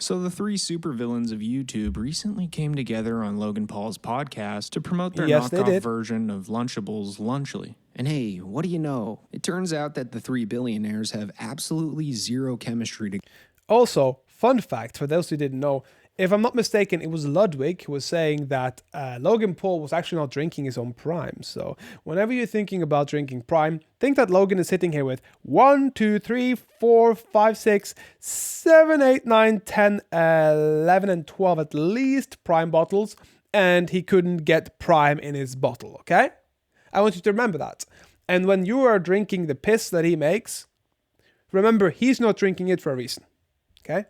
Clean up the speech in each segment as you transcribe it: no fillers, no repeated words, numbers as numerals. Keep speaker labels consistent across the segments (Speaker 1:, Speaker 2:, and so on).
Speaker 1: So the three supervillains of YouTube recently came together on Logan Paul's podcast to promote their knockoff version of Lunchables, Lunchly. And hey, what do you know? It turns out that the three billionaires have absolutely zero chemistry together.
Speaker 2: Also, fun fact, for those who didn't know, if I'm not mistaken, it was Ludwig who was saying that Logan Paul was actually not drinking his own Prime. So whenever you're thinking about drinking Prime, think that Logan is sitting here with 1, 2, 3, 4, 5, 6, 7, 8, 9, 10, 11, and 12 at least Prime bottles, and he couldn't get Prime in his bottle, okay? I want you to remember that. And when you are drinking the piss that he makes, remember, he's not drinking it for a reason, okay?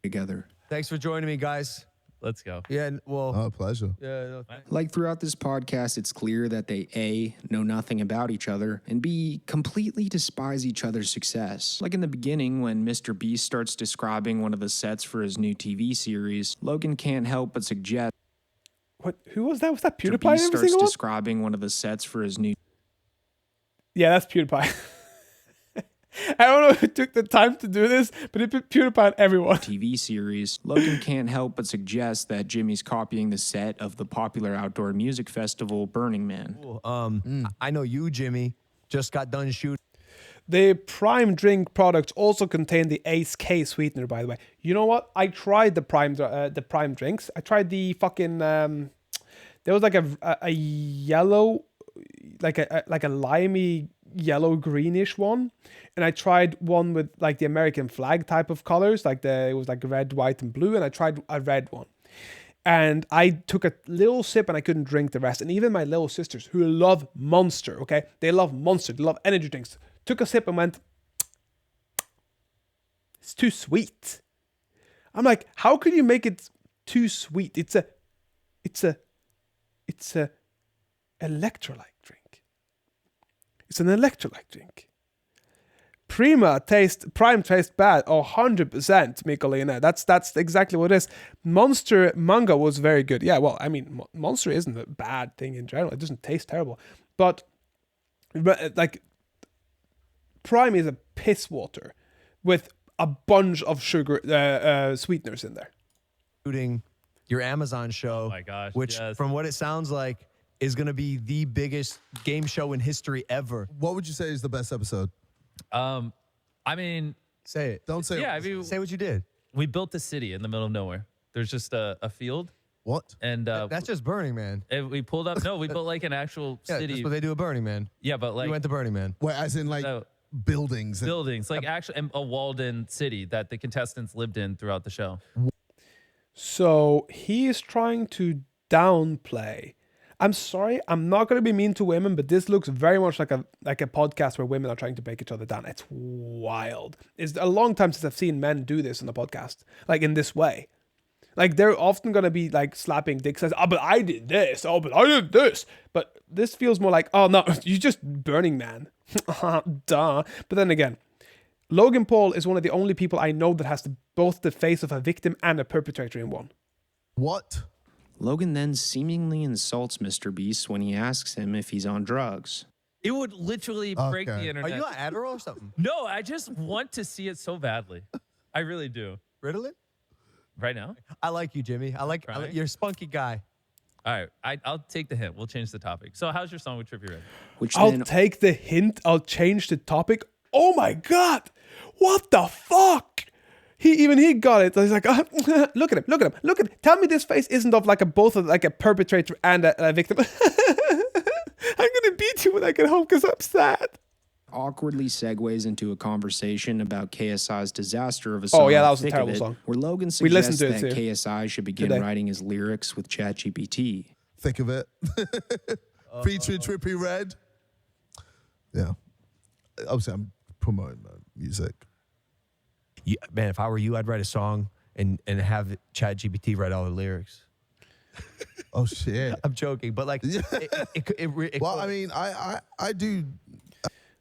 Speaker 1: Together.
Speaker 3: Thanks for joining me, guys.
Speaker 4: Let's go.
Speaker 3: Yeah, well...
Speaker 5: Oh, pleasure.
Speaker 3: Yeah, no,
Speaker 1: like throughout this podcast, it's clear that they A, know nothing about each other, and B, completely despise each other's success. Like in the beginning, when Mr. Beast starts describing one of the sets for his new TV series, Logan can't help but suggest...
Speaker 2: What? Who was that? Was that PewDiePie?
Speaker 1: Mr. Beast starts describing one of the sets for his new...
Speaker 2: Yeah, that's PewDiePie. I don't know if it took the time to do this, but it put PewDiePie on everyone.
Speaker 1: TV series. Logan can't help but suggest that Jimmy's copying the set of the popular outdoor music festival Burning Man.
Speaker 3: cool. I know you, Jimmy, just got done shooting.
Speaker 2: The Prime drink products also contain the Ace K sweetener, by the way. You know what? I tried the Prime drinks. I tried the fucking there was like a yellow, like a limey yellow greenish one, and I tried one with like the American flag type of colors, like it was like red, white, and blue, and I tried a red one. And I took a little sip and I couldn't drink the rest. And even my little sisters, who love Monster, okay, they love Monster, they love energy drinks, took a sip and went, it's too sweet. I'm like, how could you make it too sweet? It's a electrolyte drink. It's an electrolyte drink. Prime taste bad. 100%, Michelina. That's exactly what it is. Monster manga was very good. Yeah, well, I mean, Monster isn't a bad thing in general. It doesn't taste terrible. But like, Prime is a piss water with a bunch of sugar sweeteners in there.
Speaker 3: Shooting your Amazon show.
Speaker 4: Oh my gosh,
Speaker 3: which,
Speaker 4: yes.
Speaker 3: from what it sounds like, is going to be the biggest game show in history ever.
Speaker 5: What would you say is the best episode?
Speaker 4: I mean,
Speaker 3: Say it.
Speaker 5: Don't say
Speaker 4: yeah,
Speaker 5: it.
Speaker 4: I mean,
Speaker 3: Say what you did.
Speaker 4: we built a city in the middle of nowhere. There's just a field,
Speaker 5: What?
Speaker 4: and
Speaker 3: That's just Burning Man.
Speaker 4: we pulled up. No, we built like an actual
Speaker 3: Yeah,
Speaker 4: city.
Speaker 3: that's what they do at Burning Man.
Speaker 4: Yeah, but
Speaker 3: You
Speaker 4: like
Speaker 3: went to Burning Man.
Speaker 5: Wait, as in like
Speaker 4: No.
Speaker 5: buildings?
Speaker 4: buildings, like actually a walled-in city that the contestants lived in throughout the show.
Speaker 2: So he is trying to downplay. I'm sorry, I'm not going to be mean to women, but this looks very much like a podcast where women are trying to break each other down. It's wild. It's a long time since I've seen men do this in a podcast, like in this way. Like they're often going to be like slapping dick says, oh, but I did this. Oh, but I did this. But this feels more like, oh no, you just Burning Man. Duh. But then again, Logan Paul is one of the only people I know that has both the face of a victim and a perpetrator in one.
Speaker 5: What?
Speaker 1: Logan then seemingly insults Mr. Beast when he asks him if he's on drugs.
Speaker 4: It would literally break the
Speaker 5: Okay.
Speaker 3: Are
Speaker 4: internet.
Speaker 3: you on Adderall or something?
Speaker 4: No, I just want to see it so badly. I really do.
Speaker 3: Ritalin?
Speaker 4: Right now?
Speaker 3: I like you, Jimmy. I like
Speaker 4: Crying?
Speaker 3: you're a spunky guy.
Speaker 4: All right, I'll take the hint. We'll change the topic. So how's your song with Trippie Redd?
Speaker 1: Which
Speaker 2: I'll
Speaker 1: then
Speaker 2: take the hint. I'll change the topic. Oh my God. What the fuck? He got it. He's like, look at him. Tell me this face isn't of like both of like a perpetrator and a victim. I'm gonna beat you when I get home because I'm sad.
Speaker 1: awkwardly segues into a conversation about KSI's disaster of a song.
Speaker 2: Oh yeah, that was a
Speaker 1: Thick of
Speaker 2: terrible
Speaker 1: It,
Speaker 2: song.
Speaker 1: Where Logan
Speaker 2: We listened
Speaker 1: suggests
Speaker 2: to it
Speaker 1: that
Speaker 2: too.
Speaker 1: KSI should begin
Speaker 2: Today.
Speaker 1: writing his lyrics with ChatGPT.
Speaker 5: Thick of It. Featuring Trippie Redd. Yeah. Obviously, I'm promoting my music.
Speaker 3: Yeah, man, if I were you, I'd write a song and have ChatGPT write all the lyrics.
Speaker 5: Oh, shit.
Speaker 3: I'm joking, but like,
Speaker 5: Well, I mean, I do.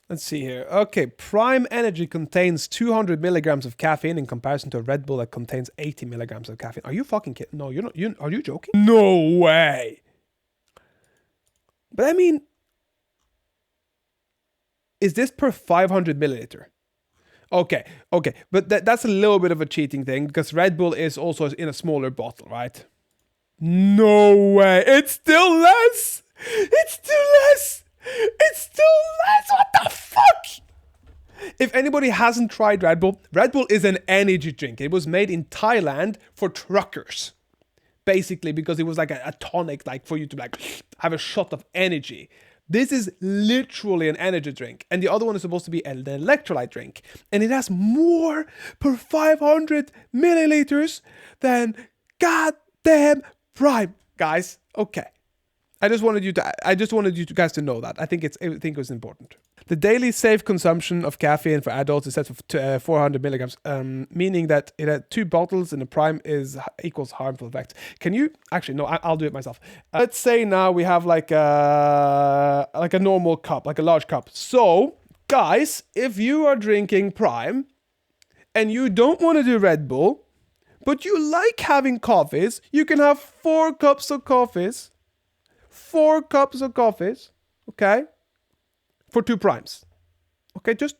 Speaker 2: Let's see here. Okay, Prime Energy contains 200 milligrams of caffeine in comparison to a Red Bull that contains 80 milligrams of caffeine. Are you fucking kidding? No, you're not. Are you joking? No way. But I mean, is this per 500 milliliter? Okay. But that's a little bit of a cheating thing because Red Bull is also in a smaller bottle, right? No way. It's still less. What the fuck? If anybody hasn't tried Red Bull is an energy drink. It was made in Thailand for truckers. Basically, because it was like a tonic, like for you to like have a shot of energy. This is literally an energy drink. And the other one is supposed to be an electrolyte drink. And it has more per 500 milliliters than goddamn Prime. Guys, okay. I just wanted you guys to know that. I think it was important. The daily safe consumption of caffeine for adults is set for 400 milligrams, meaning that it had 2 bottles and the Prime equals harmful effects. Can you actually? No, I'll do it myself. Let's say now we have like a normal cup, like a large cup. So, guys, if you are drinking Prime and you don't want to do Red Bull, but you like having coffees, you can have 4 cups of coffees. 4 cups of coffees, okay, for 2 primes. Okay, just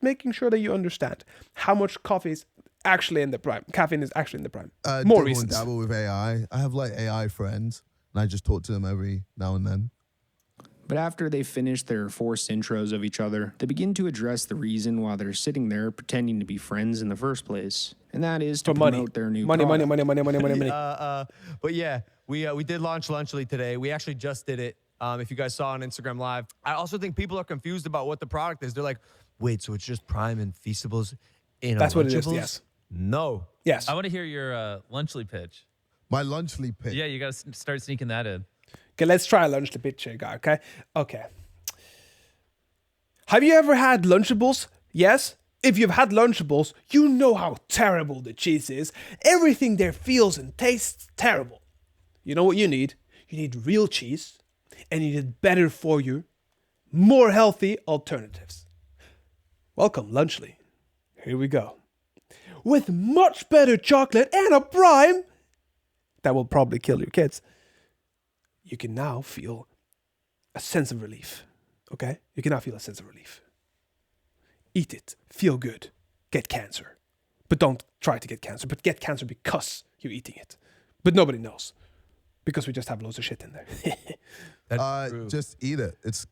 Speaker 2: making sure that you understand how much coffee is actually in the prime. Caffeine is actually in the prime. More reasons.
Speaker 5: Dabble with AI. I have like AI friends, and I just talk to them every now and then.
Speaker 1: But after they finish their forced intros of each other, they begin to address the reason why they're sitting there pretending to be friends in the first place. And that is to promote their new
Speaker 2: money.
Speaker 3: But yeah, we did launch Lunchly today. We actually just did it. If you guys saw on Instagram Live. I also think people are confused about what the product is. They're like, wait, so it's just Prime and Feastables in
Speaker 2: That's what it is,
Speaker 3: Lunchables?
Speaker 2: yes.
Speaker 3: No.
Speaker 2: Yes.
Speaker 4: I want to hear your Lunchly pitch.
Speaker 5: My Lunchly pitch.
Speaker 4: Yeah, you got to start sneaking that in.
Speaker 2: Okay, let's try a Lunchly pitch here, guy, okay? Have you ever had Lunchables? Yes? If you've had Lunchables, you know how terrible the cheese is. Everything there feels and tastes terrible. You know what you need? You need real cheese, and you need better for you, more healthy alternatives. Welcome, Lunchly. Here we go. With much better chocolate and a Prime that will probably kill your kids, you can now feel a sense of relief. Okay? You can now feel a sense of relief. Eat it. Feel good. Get cancer. But don't try to get cancer. But get cancer because you're eating it. But nobody knows. Because we just have loads of shit in there.
Speaker 3: That's true.
Speaker 5: Just eat it. It's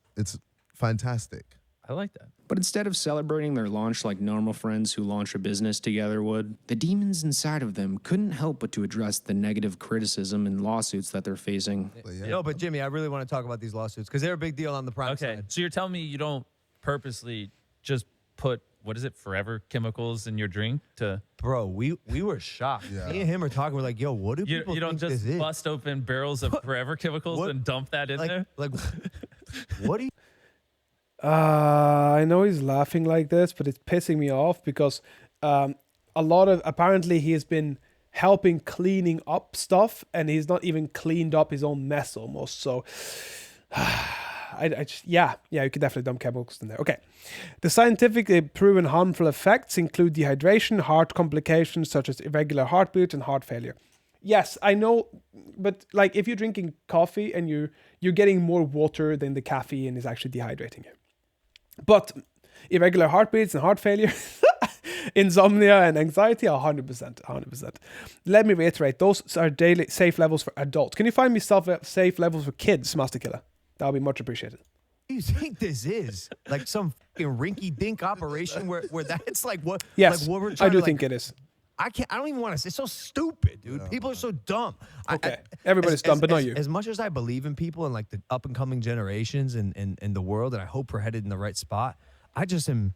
Speaker 5: fantastic.
Speaker 4: I like that.
Speaker 1: But instead of celebrating their launch like normal friends who launch a business together would, the demons inside of them couldn't help but to address the negative criticism and lawsuits that they're facing.
Speaker 3: No, but Jimmy, I really want to talk about these lawsuits because they're a big deal on the Prime
Speaker 4: Okay,
Speaker 3: side.
Speaker 4: so you're telling me you don't purposely just put, what is it, forever chemicals in your drink to...
Speaker 3: Bro, we were shocked.
Speaker 5: Yeah.
Speaker 3: Me and him are talking. We're like, yo, what do people
Speaker 4: You don't
Speaker 3: think
Speaker 4: just
Speaker 3: this is?
Speaker 4: bust open barrels of forever chemicals
Speaker 3: What?
Speaker 4: and dump that in there?
Speaker 3: Like, what do you...
Speaker 2: I know he's laughing like this, but it's pissing me off because apparently he has been helping cleaning up stuff and he's not even cleaned up his own mess almost. So yeah, you could definitely dump chemicals in there. Okay. The scientifically proven harmful effects include dehydration, heart complications such as irregular heartbeat and heart failure. Yes, I know, but like if you're drinking coffee and you're getting more water than the caffeine is actually dehydrating you. But irregular heartbeats and heart failure, insomnia and anxiety are 100%. Let me reiterate, those are daily safe levels for adults. Can you find me safe levels for kids, Master Killer? That would be much appreciated.
Speaker 3: What do you think this is? Like some fucking rinky-dink operation where that's like what?
Speaker 2: Yes,
Speaker 3: like what we're
Speaker 2: I
Speaker 3: trying
Speaker 2: do
Speaker 3: to,
Speaker 2: think
Speaker 3: like,
Speaker 2: it is.
Speaker 3: I don't even want to say. It's so stupid, dude.
Speaker 5: Yeah.
Speaker 3: People are so dumb.
Speaker 2: Okay, everybody's dumb, but not you.
Speaker 3: As much as I believe in people and like the up and coming generations and the world, and I hope we're headed in the right spot, I just am.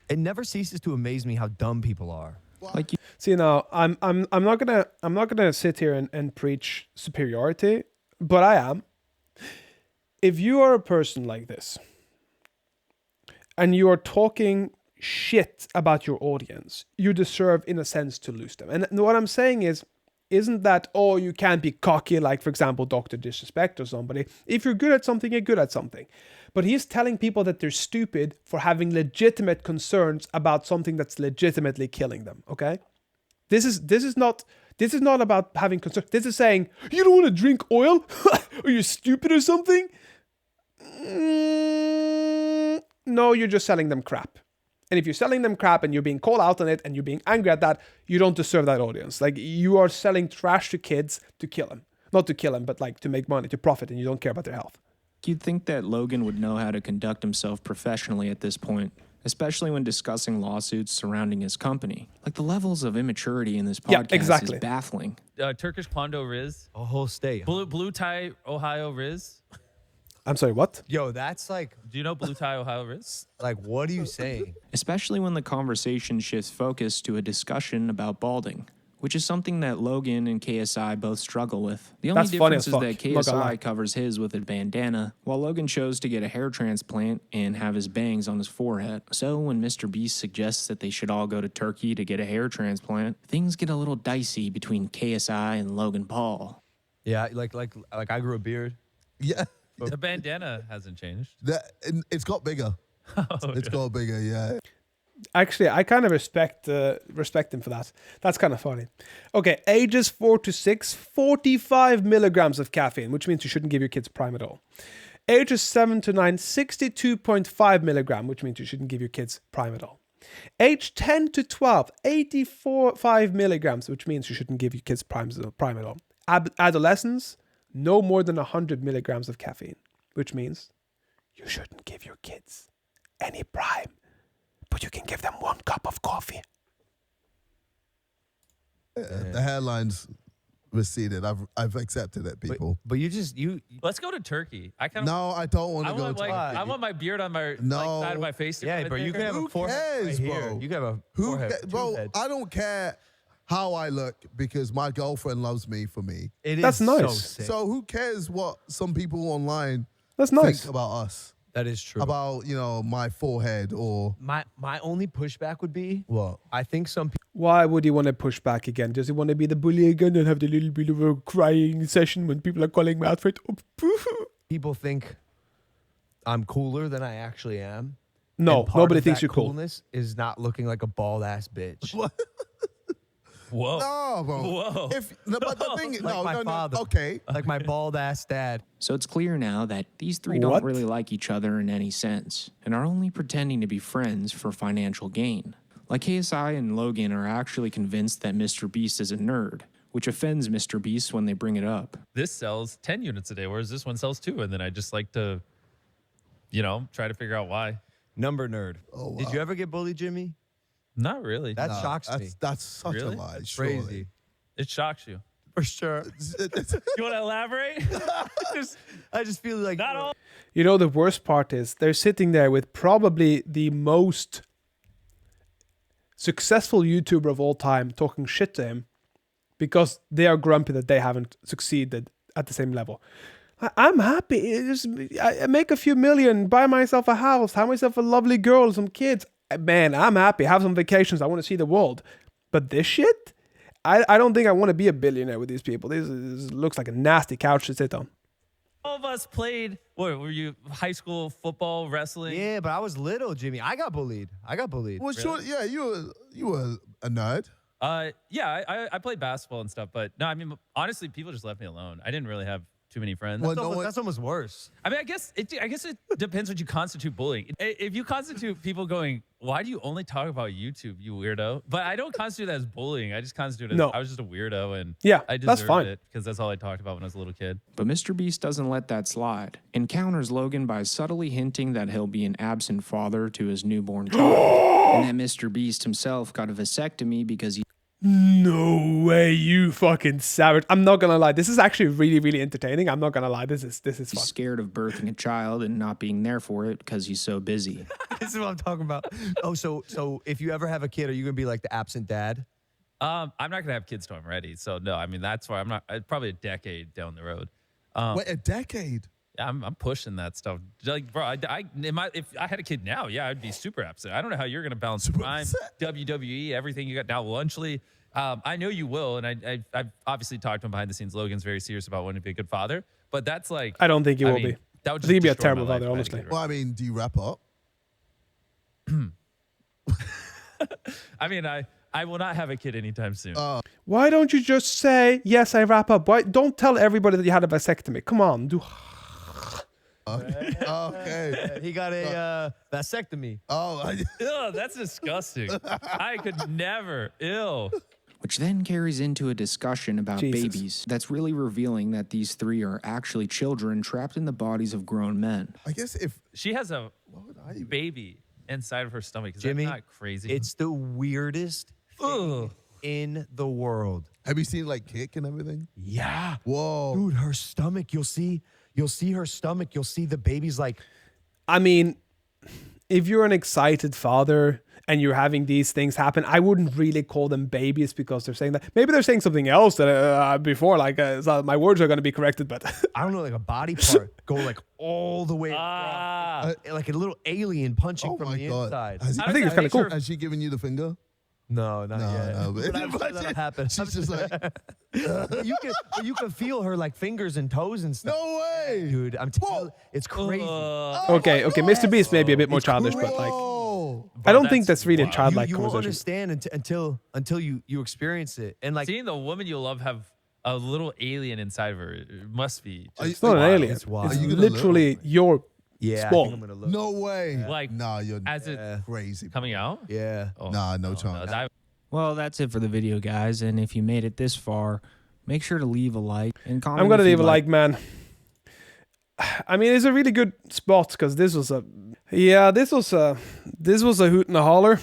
Speaker 3: It never ceases to amaze me how dumb people are.
Speaker 1: Like you,
Speaker 2: See now, I'm not gonna sit here and preach superiority, but I am. If you are a person like this, and you are talking shit about your audience, you deserve, in a sense, to lose them. And what I'm saying isn't that, oh, you can't be cocky, like, for example, Dr. Disrespect or somebody. If you're good at something, you're good at something. But he's telling people that they're stupid for having legitimate concerns about something that's legitimately killing them, okay? This is not about having concerns. This is saying, you don't want to drink oil? Are you stupid or something? No, you're just selling them crap. And if you're selling them crap and you're being called out on it and you're being angry at that, you don't deserve that audience. Like, you are selling trash to kids to kill them. Not to kill them, but like to make money, to profit, and you don't care about their health.
Speaker 1: You'd think that Logan would know how to conduct himself professionally at this point, especially when discussing lawsuits surrounding his company. Like, the levels of immaturity in this podcast is baffling.
Speaker 4: Turkish Quando Riz.
Speaker 3: A whole state.
Speaker 4: Blue Tie, Ohio Riz.
Speaker 2: I'm sorry, what?
Speaker 3: Yo, that's like,
Speaker 4: Do you know Blue Tie, Ohio Riz?
Speaker 3: like, what are you saying?
Speaker 1: Especially when the conversation shifts focus to a discussion about balding, which is something that Logan and KSI both struggle with. The only
Speaker 2: That's funny
Speaker 1: difference
Speaker 2: as
Speaker 1: is
Speaker 2: fuck.
Speaker 1: that
Speaker 2: Not gonna lie.
Speaker 1: KSI covers his with a bandana, while Logan chose to get a hair transplant and have his bangs on his forehead. So when Mr. Beast suggests that they should all go to Turkey to get a hair transplant, things get a little dicey between KSI and Logan Paul.
Speaker 3: Yeah, like I grew a beard.
Speaker 5: Yeah.
Speaker 4: The bandana hasn't changed.
Speaker 5: It's got bigger. It's got bigger, yeah.
Speaker 2: Actually, I kind of respect him for that. That's kind of funny. Okay, ages 4 to 6, 45 milligrams of caffeine, which means you shouldn't give your kids Primadol. Ages 7 to 9, 62.5 milligram, which means you shouldn't give your kids Primadol. Age 10 to 12, 84.5 milligrams, which means you shouldn't give your kids Primadol. Adolescents, no more than 100 milligrams of caffeine, which means you shouldn't give your kids any Prime, but you can give them 1 cup of coffee.
Speaker 5: The hairline's receded. I've accepted it, people.
Speaker 3: But you
Speaker 4: Let's go to Turkey. I kind of.
Speaker 5: No, I don't want
Speaker 4: I
Speaker 5: to go
Speaker 4: want
Speaker 5: to
Speaker 4: I want my beard on my
Speaker 5: No.
Speaker 4: side of my face.
Speaker 3: yeah, bro, you can have a
Speaker 5: Who
Speaker 3: forehead
Speaker 5: cares,
Speaker 3: right
Speaker 5: bro?
Speaker 3: here. You can have a
Speaker 5: Who
Speaker 3: forehead.
Speaker 5: bro,
Speaker 3: tube head.
Speaker 5: I don't care how I look because my girlfriend loves me for me.
Speaker 3: It is
Speaker 2: That's nice.
Speaker 3: so sick.
Speaker 5: So who cares what some people online
Speaker 2: That's nice.
Speaker 5: think about us?
Speaker 3: That is true.
Speaker 5: About, my forehead or
Speaker 3: my only pushback would be,
Speaker 5: what?
Speaker 3: I think some
Speaker 2: Why would he want to push back again? Does he want to be the bully again and have the little bit of a crying session when people are calling me out for it?
Speaker 3: people think I'm cooler than I actually am.
Speaker 2: No,
Speaker 3: And part
Speaker 2: nobody
Speaker 3: of
Speaker 2: thinks
Speaker 3: that
Speaker 2: you're cool.
Speaker 3: Coolness is not looking like a bald ass bitch.
Speaker 5: What?
Speaker 4: Whoa.
Speaker 5: No, bro.
Speaker 4: Whoa.
Speaker 5: But the thing is,
Speaker 3: Like my
Speaker 5: no.
Speaker 3: father.
Speaker 5: Okay.
Speaker 3: Like my bald ass dad.
Speaker 1: So it's clear now that these three
Speaker 2: What?
Speaker 1: don't really like each other in any sense, and are only pretending to be friends for financial gain. Like, KSI and Logan are actually convinced that Mr. Beast is a nerd, which offends Mr. Beast when they bring it up.
Speaker 4: This sells 10 units a day, whereas this one sells 2. And then I just like to, try to figure out why.
Speaker 3: Number nerd.
Speaker 5: Oh, wow.
Speaker 3: Did you ever get bullied, Jimmy?
Speaker 4: Not really.
Speaker 3: That
Speaker 5: Nah,
Speaker 3: shocks me.
Speaker 5: That's such
Speaker 4: Really?
Speaker 5: a lie.
Speaker 3: That's
Speaker 5: surely.
Speaker 3: crazy.
Speaker 4: It shocks you.
Speaker 3: For sure.
Speaker 4: You want to elaborate?
Speaker 3: I just feel like
Speaker 4: Not all.
Speaker 2: You know, the worst part is they're sitting there with probably the most successful YouTuber of all time talking shit to him because they are grumpy that they haven't succeeded at the same level. I'm happy. I make a few million, buy myself a house, have myself a lovely girl, some kids. Man, I'm happy. Have some vacations. I want to see the world. But this shit? I don't think I want to be a billionaire with these people. This looks like a nasty couch to sit on.
Speaker 4: All of us played, what were you, high school football, wrestling?
Speaker 3: Yeah, but I was little, Jimmy. I got bullied.
Speaker 5: Well, sure. Yeah, you were a nerd.
Speaker 4: Yeah, I played basketball and stuff, but no, I mean, honestly, people just left me alone. I didn't really have too many friends.
Speaker 5: Well,
Speaker 3: That's almost worse.
Speaker 4: I mean, I guess it depends what you constitute bullying. If you constitute people going, why do you only talk about YouTube, you weirdo? But I don't constitute that as bullying. I just constitute it as
Speaker 2: No.
Speaker 4: I was just a weirdo and
Speaker 2: Yeah,
Speaker 4: I
Speaker 2: that's
Speaker 4: deserved
Speaker 2: fine.
Speaker 4: it because that's all I talked about when I was a little kid.
Speaker 1: But Mr. Beast doesn't let that slide, and counters Logan by subtly hinting that he'll be an absent father to his newborn child, and that Mr. Beast himself got a vasectomy because he
Speaker 2: No way, you fucking savage. I'm not gonna lie. This is actually really, really entertaining. I'm not gonna lie. This is
Speaker 1: he's
Speaker 2: fun.
Speaker 1: scared of birthing a child and not being there for it because he's so busy.
Speaker 3: This is what I'm talking about. Oh, so if you ever have a kid, are you gonna be like the absent dad?
Speaker 4: I'm not gonna have kids till I'm ready. So no, I mean that's why I'm not. Probably a decade down the road.
Speaker 5: Wait, a decade?
Speaker 4: I'm pushing that stuff. Like, bro, if I had a kid now, yeah, I'd be super absent. I don't know how you're gonna balance
Speaker 5: Super
Speaker 4: Prime,
Speaker 5: upset.
Speaker 4: WWE, everything you got now, Lunchly. I know you will, and I've obviously talked to him behind the scenes. Logan's very serious about wanting to be a good father, but that's like
Speaker 2: I don't think he will be.
Speaker 4: That would
Speaker 2: I think he'd be a
Speaker 4: destroy my
Speaker 2: terrible
Speaker 4: life
Speaker 2: father,
Speaker 4: if I had a
Speaker 2: honestly.
Speaker 4: kid,
Speaker 5: Well, I mean, do you wrap up?
Speaker 4: I mean, I will not have a kid anytime soon.
Speaker 2: Why don't you just say, yes, I wrap up? Why don't tell everybody that you had a vasectomy? Come on, do.
Speaker 5: Okay.
Speaker 3: He got a vasectomy.
Speaker 5: Oh,
Speaker 4: Ew, that's disgusting. I could never. Ew.
Speaker 1: Which then carries into a discussion about
Speaker 2: Jesus.
Speaker 1: babies that's really revealing that these three are actually children trapped in the bodies of grown men.
Speaker 5: I guess if
Speaker 4: She has a
Speaker 5: what would I even?
Speaker 4: baby inside of her stomach. Is
Speaker 3: Jimmy,
Speaker 4: that not crazy?
Speaker 3: It's the weirdest thing in the world.
Speaker 5: Have you seen like Kick and everything?
Speaker 3: Yeah.
Speaker 5: Whoa.
Speaker 3: Dude, her stomach, you'll see her stomach, you'll see the baby's like,
Speaker 2: I mean, if you're an excited father and you're having these things happen, I wouldn't really call them babies because they're saying that. Maybe they're saying something else that before, like so my words are going to be corrected, but
Speaker 3: I don't know, like a body part go like all the way across. Like a little alien punching
Speaker 5: Oh
Speaker 3: from
Speaker 5: my
Speaker 3: the
Speaker 5: God.
Speaker 3: inside.
Speaker 5: Has,
Speaker 2: I think it's kind of cool.
Speaker 5: has she given you the finger?
Speaker 3: No, not yet.
Speaker 5: No,
Speaker 3: But I'm sure that'll happen.
Speaker 5: She's just like,
Speaker 3: you can feel her like fingers and toes and stuff.
Speaker 5: no way.
Speaker 3: Dude, I'm telling you, it's crazy.
Speaker 2: Okay, Mr. Beast may be a bit more childish, but like,
Speaker 5: Whoa.
Speaker 2: I don't think that's really a
Speaker 4: wild.
Speaker 2: childlike
Speaker 3: you won't
Speaker 2: conversation.
Speaker 3: understand until you experience it. And like
Speaker 4: Seeing the woman you love have a little alien inside of her, it must be
Speaker 5: Are you-
Speaker 4: just
Speaker 2: It's not an
Speaker 5: Wow,
Speaker 2: alien.
Speaker 3: it's wild.
Speaker 2: It's
Speaker 5: Are you gonna look?
Speaker 2: literally your
Speaker 3: yeah, I
Speaker 2: spawn.
Speaker 3: think I'm gonna look.
Speaker 5: No way.
Speaker 4: Like,
Speaker 5: nah, you're
Speaker 4: as it
Speaker 5: crazy.
Speaker 4: coming out.
Speaker 3: Yeah.
Speaker 4: Oh,
Speaker 5: Nah, no chance.
Speaker 4: that-
Speaker 1: Well, that's it for the video, guys. And if you made it this far, make sure to leave a like and comment.
Speaker 2: I'm gonna
Speaker 1: if you'd
Speaker 2: leave a like, man. I mean, it's a really good spot because this was a hoot and a holler.